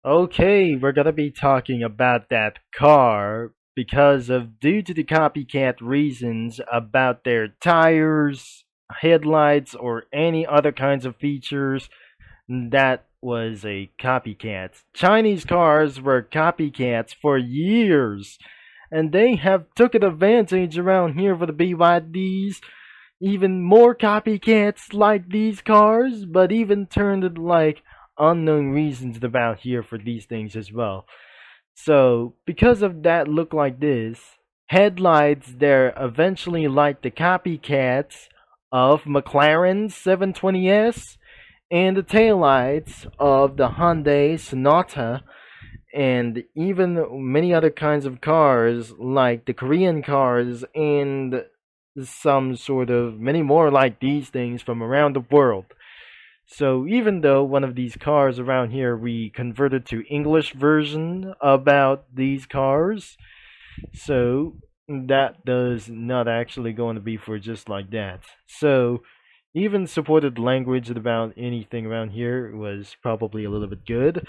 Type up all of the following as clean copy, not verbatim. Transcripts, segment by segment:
Okay, we're gonna be talking about that car because of due to the copycat reasons about their tires, headlights, or any other kinds of features. That was a copycat. Chinese cars were copycats for years, and they have took an advantage around here for the BYDs. Even more copycats like these cars, but even turned it like unknown reasons about here for these things as well. So, because of that look like this, headlights they're eventually like the copycats of McLaren 720S and the taillights of the Hyundai Sonata and even many other kinds of cars like the Korean cars and some sort of many more like these things from around the world. So even though one of these cars around here we converted to English version about these cars, so that does not actually going to be for just like that. So even supported language about anything around here was probably a little bit good.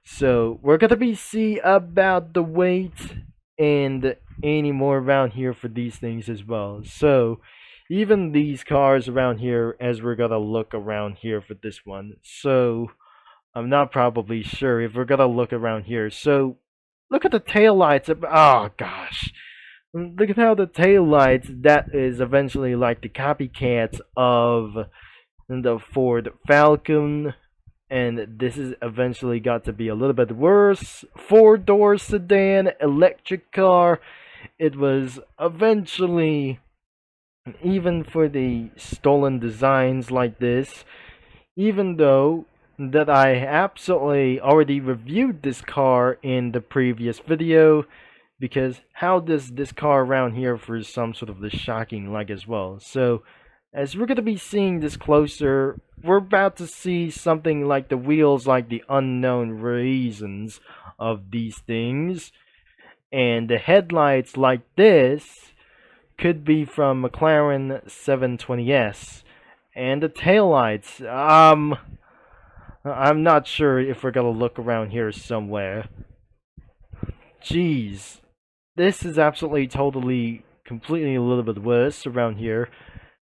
So we're gonna be see about the weight and any more around here for these things as well. So even these cars around here as we're gonna look around here for this one. So I'm not probably sure if we're gonna look around here. So look at the tail lights. Oh gosh. Look at how the tail lights that is eventually like the copycats of the Ford Falcon, and this is eventually got to be a little bit worse. Four-door sedan electric car. It was eventually, even for the stolen designs like this, even though that I absolutely already reviewed this car in the previous video, because how does this car around here for some sort of the shocking like as well. So as we're going to be seeing this closer, we're about to see something like the wheels like the unknown reasons of these things, and the headlights like this could be from McLaren 720S, and the taillights, I'm not sure if we're gonna look around here somewhere. Jeez, this is absolutely totally completely a little bit worse around here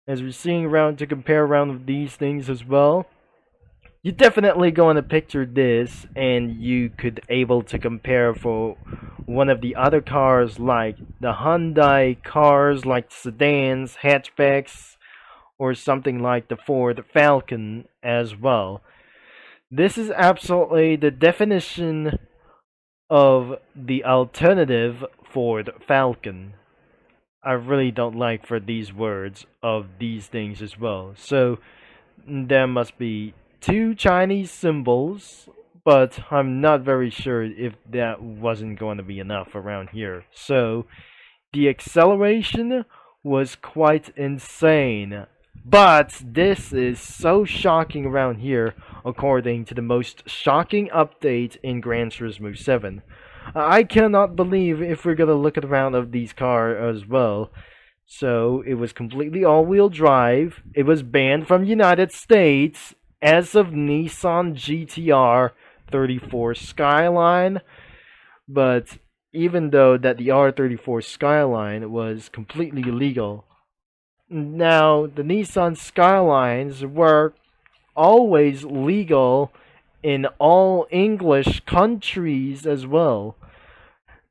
as we're seeing around to compare around with these things as well. You're definitely going to picture this and you could able to compare for one of the other cars like the Hyundai cars like sedans, hatchbacks, or something like the Ford Falcon as well. This is absolutely the definition of the alternative Ford Falcon. I really don't like for these words of these things as well. So there must be two Chinese symbols, but I'm not very sure if that wasn't going to be enough around here. So the acceleration was quite insane. But this is so shocking around here, according to the most shocking update in Gran Turismo 7. I cannot believe if we're gonna look at around of these cars as well. So it was completely all-wheel drive. It was banned from United States as of Nissan GTR 34 Skyline. But even though that the R34 Skyline was completely illegal, now the Nissan Skylines were always legal in all English countries as well.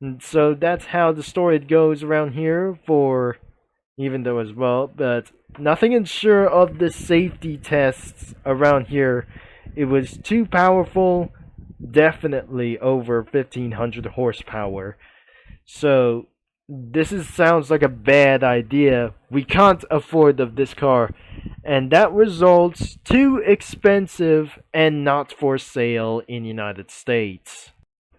And so that's how the story goes around here for even though as well, but nothing ensure of the safety tests around here. It was too powerful, definitely over 1500 horsepower. So this sounds like a bad idea. We can't afford of this car, and that results too expensive and not for sale in United States.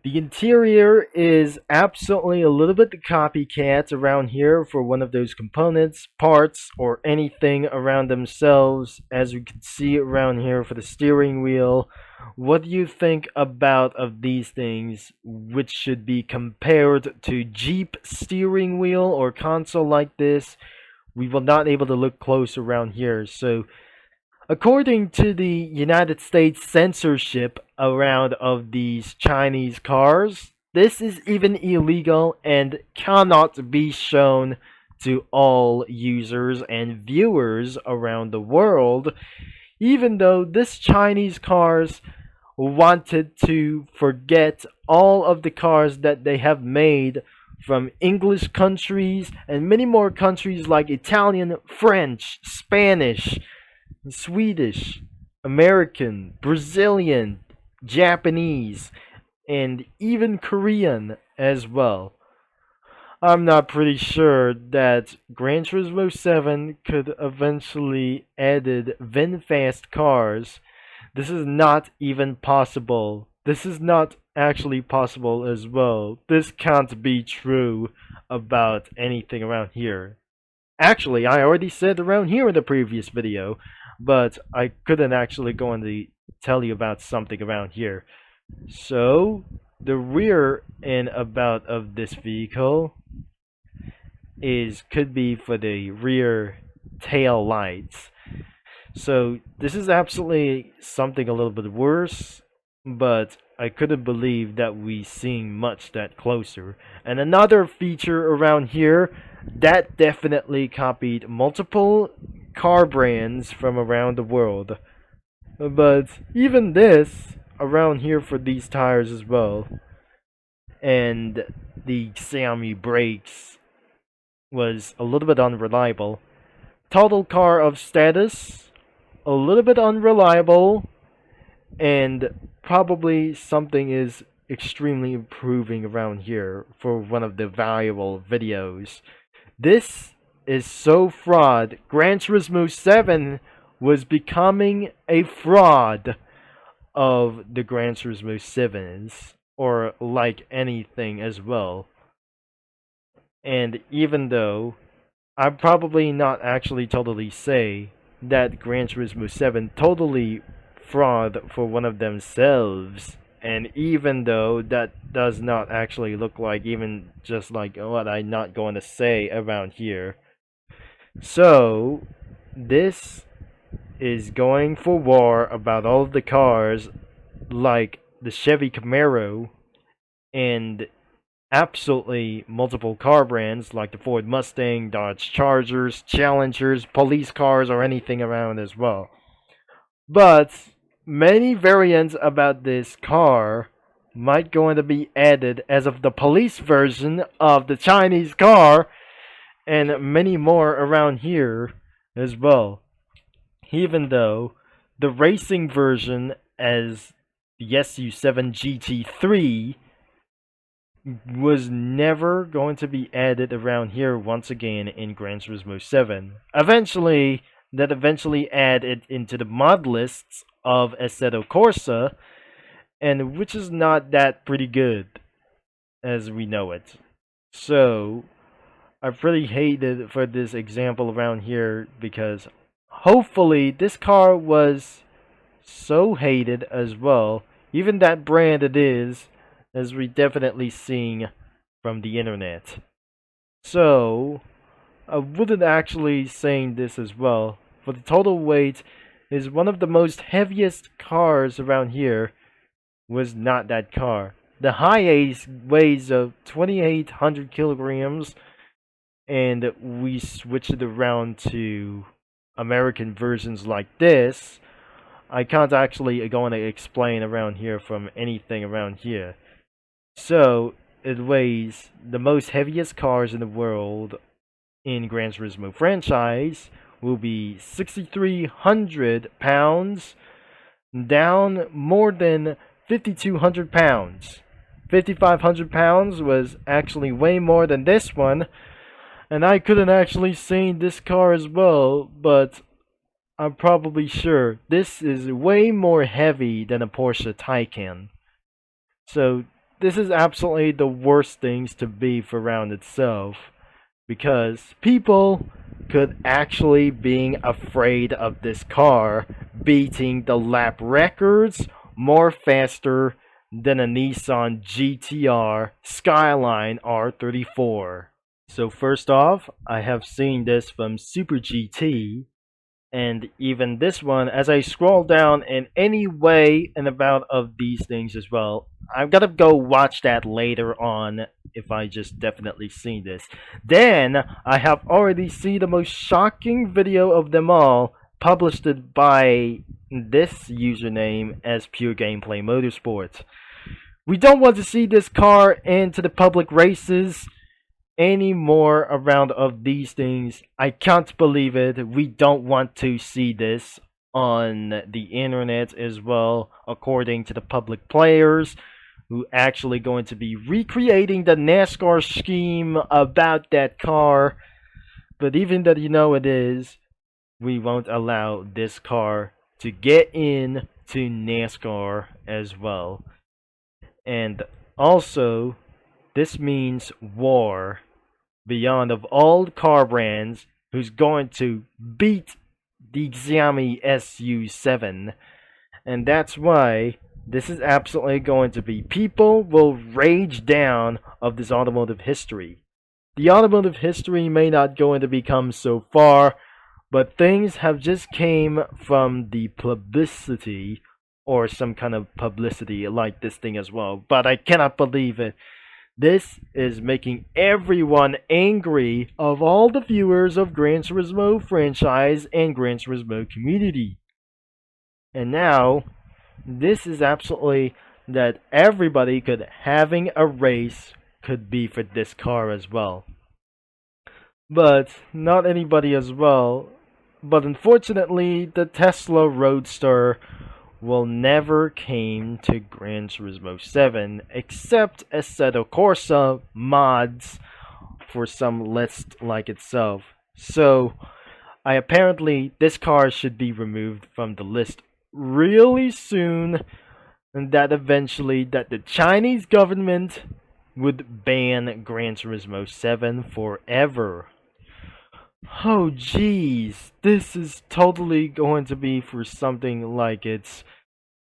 The interior is absolutely a little bit the copycat around here for one of those components, parts, or anything around themselves, as we can see around here for the steering wheel. What do you think about of these things, which should be compared to Jeep steering wheel or console like this? We will not able to look close around here, so According to the United States censorship around of these Chinese cars, this is even illegal and cannot be shown to all users and viewers around the world, even though this Chinese cars wanted to forget all of the cars that they have made from English countries and many more countries like Italian, French, Spanish, Swedish, American, Brazilian, Japanese, and even Korean as well. I'm not pretty sure that Gran Turismo 7 could eventually added VinFast cars. This is not even possible. This is not actually possible as well. This can't be true about anything around here. Actually, I already said around here in the previous video, but I couldn't actually go on to tell you about something around here. So, the rear and about of this vehicle could be for the rear tail lights. So this is absolutely something a little bit worse, but I couldn't believe that we seeing much that closer. And another feature around here that definitely copied multiple car brands from around the world. But even this around here for these tires as well. And the Xiaomi brakes was a little bit unreliable. Total car of status, a little bit unreliable, and probably something is extremely improving around here for one of the valuable videos. This is so fraud. Gran Turismo 7 was becoming a fraud of the Gran Turismo 7s, or like anything as well. And even though I'm probably not actually totally say that Gran Turismo 7 totally fraud for one of themselves, and even though that does not actually look like even just like what I'm not going to say around here. So this is going for war about all of the cars like the Chevy Camaro and absolutely multiple car brands like the Ford Mustang, Dodge Chargers, Challengers, police cars, or anything around as well. But many variants about this car might going to be added as of the police version of the Chinese car, and many more around here as well. Even though the racing version as the SU7 GT3 was never going to be added around here once again in Gran Turismo 7. Eventually, that eventually add it into the mod lists of Assetto Corsa, and which is not that pretty good as we know it. So I pretty hated for this example around here because hopefully this car was so hated as well, even that brand it is, as we definitely seeing from the internet. So I wouldn't actually saying this as well. For the total weight is one of the most heaviest cars around here was not that car. The highest weighs of 2,800 kilograms, and we switched it around to American versions like this. I can't actually go on to explain around here from anything around here. So it weighs the most heaviest cars in the world in Gran Turismo franchise will be 6,300 pounds, down more than 5,200 pounds. 5,500 pounds was actually way more than this one, and I couldn't actually see this car as well, but I'm probably sure this is way more heavy than a Porsche Taycan. So this is absolutely the worst things to be for round itself, because people could actually being afraid of this car beating the lap records more faster than a Nissan GTR Skyline R34. So first off, I have seen this from Super GT, And even this one, as I scroll down in any way and about of these things as well, I've got to go watch that later on if I just definitely see this. Then I have already seen the most shocking video of them all, published by this username as Pure Gameplay Motorsports. We don't want to see this car into the public races any more around of these things. I can't believe it. We don't want to see this on the internet as well, according to the public players who actually going to be recreating the NASCAR scheme about that car. But even that it is, we won't allow this car to get in to NASCAR as well. And also, this means war beyond of all car brands who's going to beat the Xiaomi SU7. And that's why this is absolutely going to be, people will rage down of this automotive history. The automotive history may not going to become so far, but things have just came from the publicity or some kind of publicity like this thing as well. But I cannot believe it. This is making everyone angry of all the viewers of Gran Turismo franchise and Gran Turismo community. And now, this is absolutely that everybody could having a race could be for this car as well. But not anybody as well. But unfortunately, the Tesla Roadster will never came to Gran Turismo 7 except Assetto Corsa mods for some list like itself. So apparently this car should be removed from the list really soon, and that eventually that the Chinese government would ban Gran Turismo 7 forever. Oh jeez, this is totally going to be for something like it's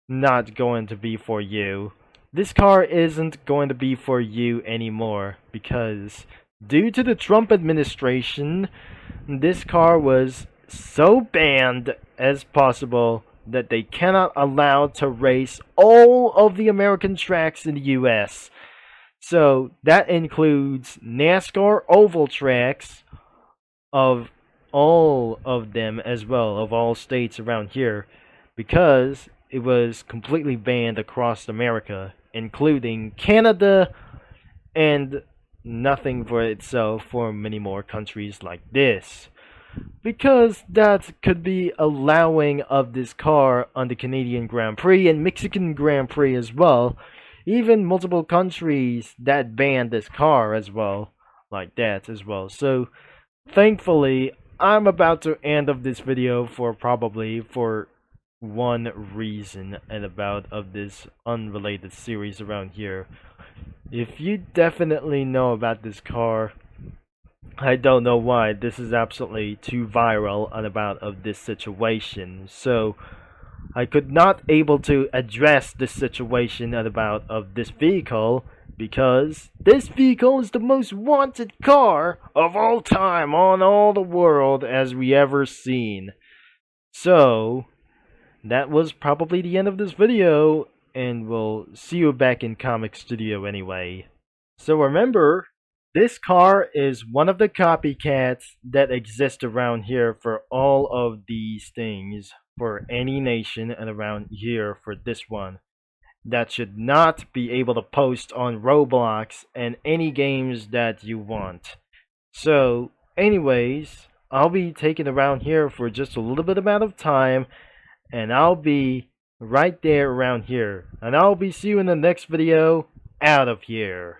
not going to be for you. This car isn't going to be for you anymore because due to the Trump administration, this car was so banned as possible that they cannot allow to race all of the American tracks in the US. So that includes NASCAR oval tracks, of all of them as well, of all states around here, because it was completely banned across America, including Canada, and nothing for itself for many more countries like this. Because that could be allowing of this car on the Canadian Grand Prix and Mexican Grand Prix as well, even multiple countries that banned this car as well, like that as well. So thankfully, I'm about to end of this video for one reason and about of this unrelated series around here. If you definitely know about this car, I don't know why this is absolutely too viral on about of this situation. So I could not able to address this situation at about of this vehicle, because this vehicle is the most wanted car of all time on all the world as we ever seen. So that was probably the end of this video, and we'll see you back in Comic Studio anyway. So remember, this car is one of the copycats that exist around here for all of these things, for any nation and around here for this one, that should not be able to post on Roblox and any games that you want. So anyways, I'll be taking around here for just a little bit amount of time, and I'll be right there around here, and I'll be see you in the next video out of here.